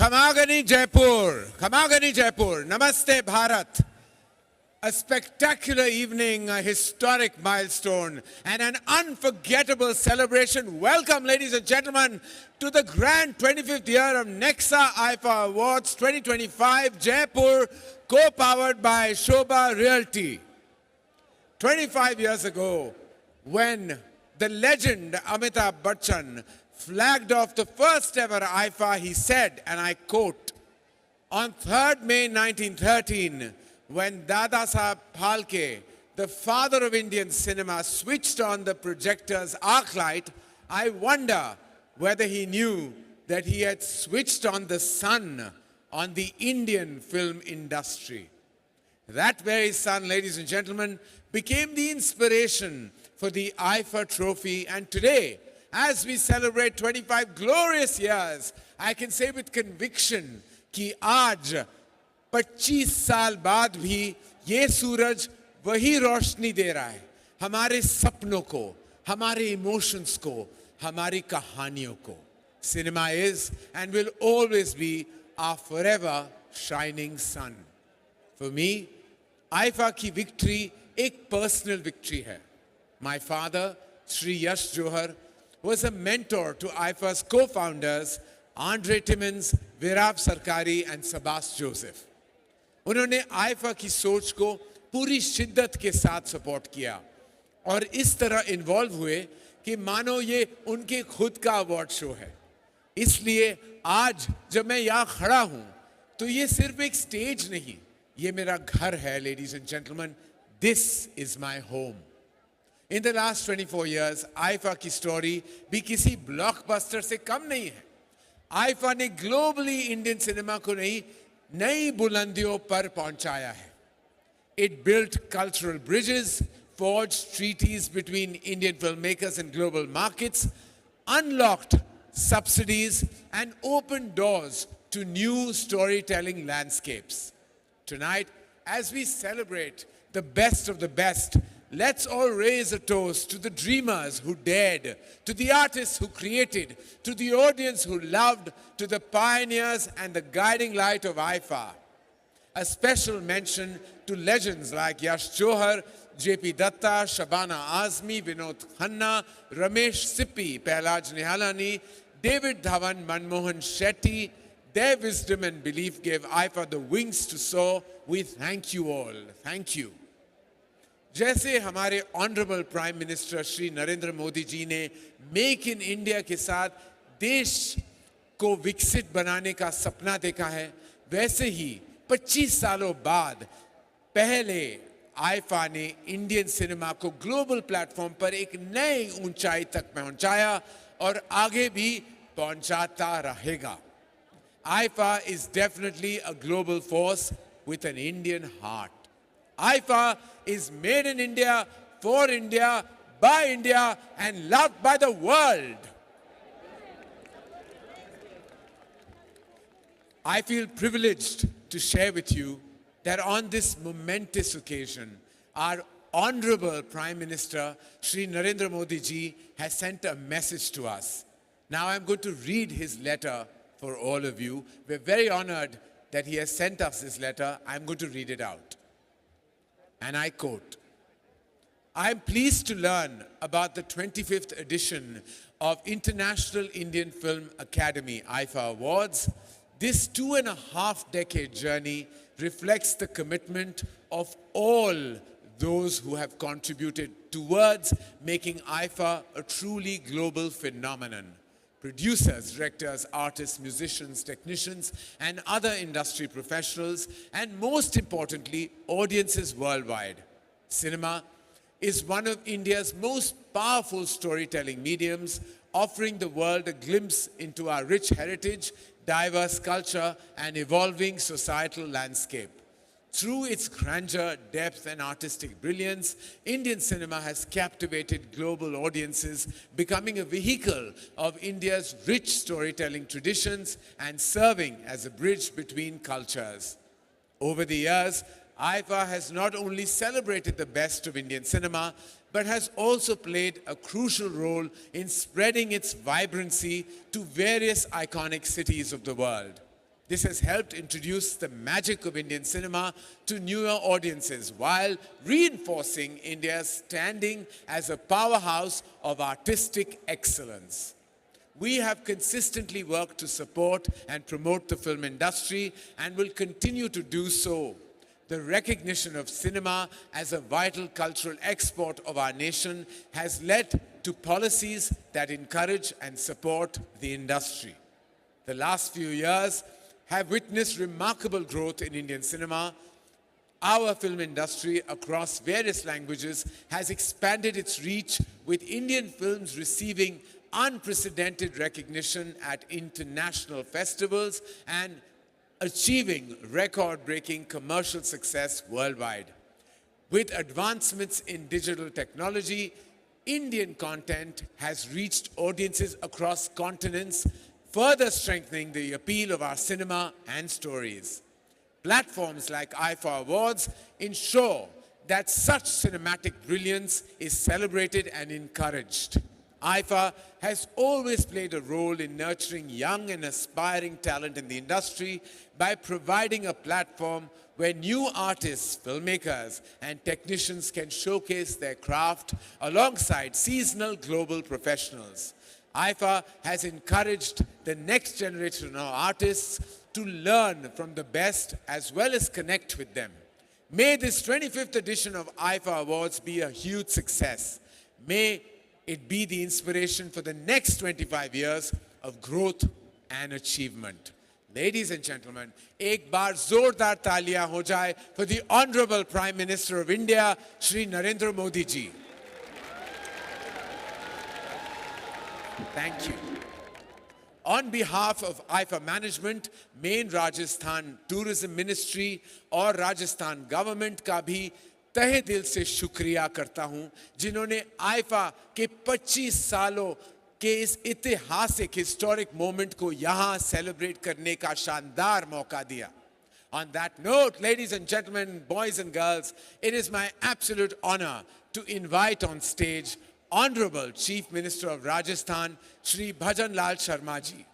Khamagani Jaipur, Khamagani Jaipur, Namaste Bharat. A spectacular evening, a historic milestone, and an unforgettable celebration. Welcome, ladies and gentlemen, to the grand 25th year of Nexa IFA Awards 2025, Jaipur, co-powered by Shobha Realty. 25 years ago, when the legend Amitabh Bachchan flagged off the first ever IFA, he said, and I quote, "On 3rd May 1913, when Dada Saheb Phalke, the father of Indian cinema, switched on the projector's arc light, I wonder whether he knew that he had switched on the sun on the Indian film industry." That very sun, ladies and gentlemen, became the inspiration for the IFA trophy. And today, as we celebrate 25 glorious years, I can say with conviction कि आज 25 साल बाद भी ये सूरज वही रोशनी दे रहा है हमारे सपनों को, हमारे इमोशंस को, हमारी कहानियों को. Cinema is and will always be our forever shining sun. For me, IFA की victory एक personal victory है. My father, Sri Yash Johar, was a mentor to IFA's co-founders, Andre Timmins, Virav Sarkari and Sabas Joseph. उन्होंने IFA की सोच को पूरी शिद्दत के साथ सपोर्ट किया और इस तरह इन्वॉल्व हुए कि मानो ये उनके खुद का अवार्ड शो है. इसलिए आज जब मैं यहाँ खड़ा हूँ तो ये सिर्फ एक स्टेज नहीं, ये मेरा घर है. Ladies and gentlemen, this is my home. In the last 24 years, IFA की स्टोरी भी किसी ब्लॉकबस्टर से कम नहीं है. IFA ने ग्लोबली इंडियन सिनेमा को नई बुलंदियों पर पहुंचाया है. It built cultural bridges, forged treaties between Indian filmmakers and global markets, unlocked subsidies, and opened doors to new storytelling landscapes. Tonight, as we celebrate the best of the best, let's all raise a toast to the dreamers who dared, to the artists who created, to the audience who loved, to the pioneers and the guiding light of IFA. A special mention to legends like Yash Johar, J.P. Datta, Shabana Azmi, Vinod Khanna, Ramesh Sippy, Pehlaj Nihalani, David Dhawan, Manmohan Shetty. Their wisdom and belief gave IFA the wings to soar. We thank you all. Thank you. जैसे हमारे honourable prime minister Shri Narendra Modi ji ने make in India के साथ देश को विकसित बनाने का सपना देखा है, वैसे ही 25 सालों बाद पहले आईफा ने इंडियन सिनेमा को ग्लोबल प्लेटफॉर्म पर एक नई ऊंचाई तक पहुंचाया और आगे भी पहुंचाता रहेगा. IIFA is definitely a global force with an Indian heart. IFA is made in India, for India, by India, and loved by the world. I feel privileged to share with you that on this momentous occasion, our Honorable Prime Minister, Shri Narendra Modi ji, has sent a message to us. Now I'm going to read his letter for all of you. We're very honored that he has sent us this letter. I'm going to read it out. And I quote, "I am pleased to learn about the 25th edition of International Indian Film Academy IFA Awards. This 2.5-decade journey reflects the commitment of all those who have contributed towards making IFA a truly global phenomenon. Producers, directors, artists, musicians, technicians, and other industry professionals, and most importantly, audiences worldwide. Cinema is one of India's most powerful storytelling mediums, offering the world a glimpse into our rich heritage, diverse culture, and evolving societal landscape. Through its grandeur, depth, and artistic brilliance, Indian cinema has captivated global audiences, becoming a vehicle of India's rich storytelling traditions and serving as a bridge between cultures. Over the years, IFA has not only celebrated the best of Indian cinema, but has also played a crucial role in spreading its vibrancy to various iconic cities of the world. This has helped introduce the magic of Indian cinema to newer audiences while reinforcing India's standing as a powerhouse of artistic excellence. We have consistently worked to support and promote the film industry and will continue to do so. The recognition of cinema as a vital cultural export of our nation has led to policies that encourage and support the industry. The last few years have witnessed remarkable growth in Indian cinema. Our film industry across various languages has expanded its reach, with Indian films receiving unprecedented recognition at international festivals and achieving record-breaking commercial success worldwide. With advancements in digital technology, Indian content has reached audiences across continents, further strengthening the appeal of our cinema and stories. Platforms like IFA Awards ensure that such cinematic brilliance is celebrated and encouraged. IFA has always played a role in nurturing young and aspiring talent in the industry by providing a platform where new artists, filmmakers, and technicians can showcase their craft alongside seasonal global professionals. IFA has encouraged the next generation of artists to learn from the best as well as connect with them. May this 25th edition of IFA Awards be a huge success. May it be the inspiration for the next 25 years of growth and achievement. Ladies and gentlemen, एक बार जोरदार तालियां हो जाए for the Honorable Prime Minister of India, Shri Narendra Modi ji. Thank you. On behalf of IFA management, main Rajasthan Tourism Ministry और Rajasthan government का भी तहे दिल से शुक्रिया करता हूं, जिन्होंने आईफा के 25 सालों के इस ऐतिहासिक हिस्टोरिक मोमेंट को यहां सेलिब्रेट करने का शानदार मौका दिया. On that note, ladies and gentlemen, boys and girls, it is my absolute honor to invite on stage Honorable Chief Minister of Rajasthan, Shri Bhajan Lal Sharma ji.